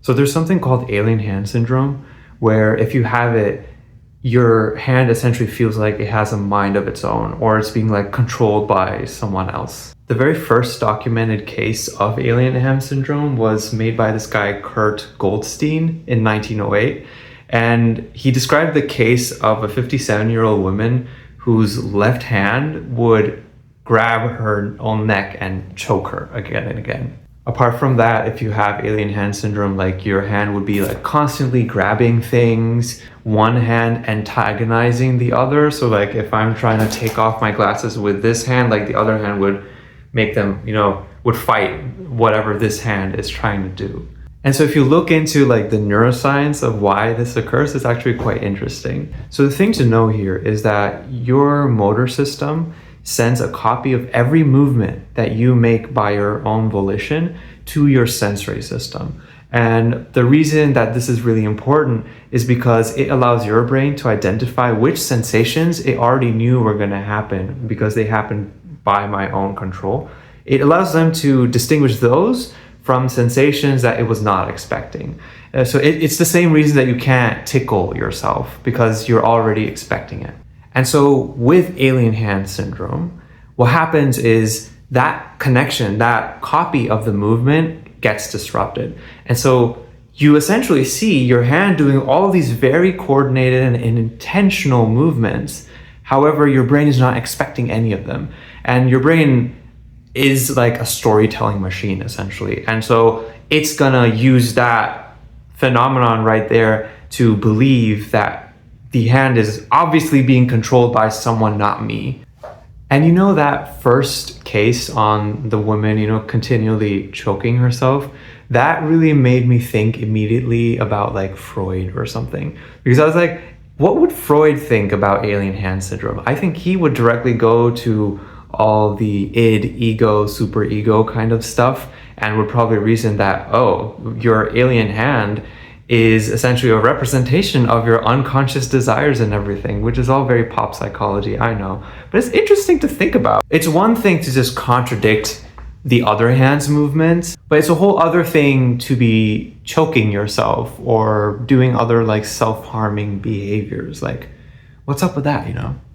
So there's something called alien hand syndrome, where if you have it, your hand essentially feels like it has a mind of its own, or it's being like controlled by someone else. The very first documented case of alien hand syndrome was made by this guy, Kurt Goldstein, in 1908. And he described the case of a 57-year-old woman whose left hand would grab her own neck and choke her again and again. Apart from that, if you have alien hand syndrome, like your hand would be like constantly grabbing things, one hand antagonizing the other. So like if I'm trying to take off my glasses with this hand, like the other hand would make them, would fight whatever this hand is trying to do. And so if you look into like the neuroscience of why this occurs, it's actually quite interesting. So the thing to know here is that your motor system sends a copy of every movement that you make by your own volition to your sensory system. And the reason that this is really important is because it allows your brain to identify which sensations it already knew were going to happen because they happened by my own control. It allows them to distinguish those from sensations that it was not expecting. So it's the same reason that you can't tickle yourself, because you're already expecting it. And so with alien hand syndrome, what happens is that connection, that copy of the movement gets disrupted. And so you essentially see your hand doing all these very coordinated and intentional movements. However, your brain is not expecting any of them. And your brain is like a storytelling machine, essentially. And so it's gonna use that phenomenon right there to believe that the hand is obviously being controlled by someone, not me. And that first case on the woman, continually choking herself, that really made me think immediately about like Freud or something. Because I was like, what would Freud think about alien hand syndrome? I think he would directly go to all the id, ego, superego kind of stuff and would probably reason that, oh, your alien hand is essentially a representation of your unconscious desires and everything, which is all very pop psychology, I know. But it's interesting to think about. It's one thing to just contradict the other hand's movements, but it's a whole other thing to be choking yourself or doing other like self-harming behaviors. Like, what's up with that,